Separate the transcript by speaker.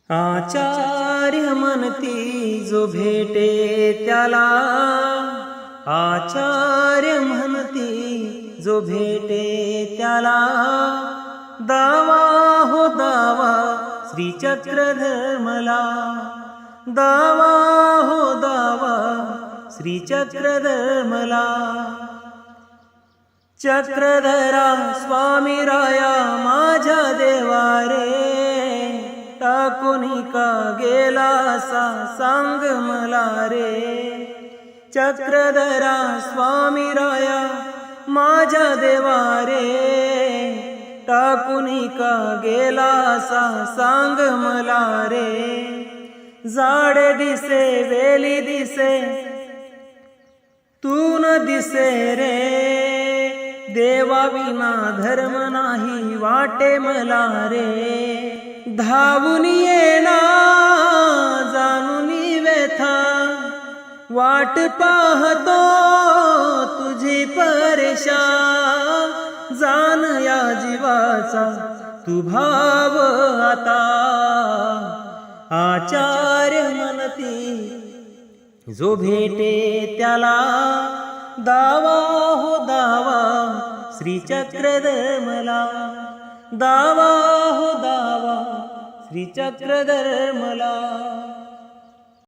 Speaker 1: आचार्य म्हणती जो भेटे त्याला, आचार्य म्हणती जो भेटे त्याला, दावा हो दावा श्री चक्रधर्मला, दावा हो दावा श्री चक्रधर्मला. चक्रधरा स्वामी राया माझ्या देवा रे, टाकून का गेला सा सांग मला रे. चक्रधरा स्वामी राया माझ्या देवा रे, टाकून का गेला सा सांग मला रे. झाडे दिसे वेली दिसे तू न दिसे रे, देवा विना धर्म नाही वाटे मला रे. धावून येना जाणून व्यथा, वाट पाहतो तुझी परेशा. जाण या जीवाचा तू भाव आता, आचार्य म्हणती जो भेटे त्याला, दावा हो दावा श्री चक्रधर्मला, दावा हो दावा श्री चक्रधर्मला.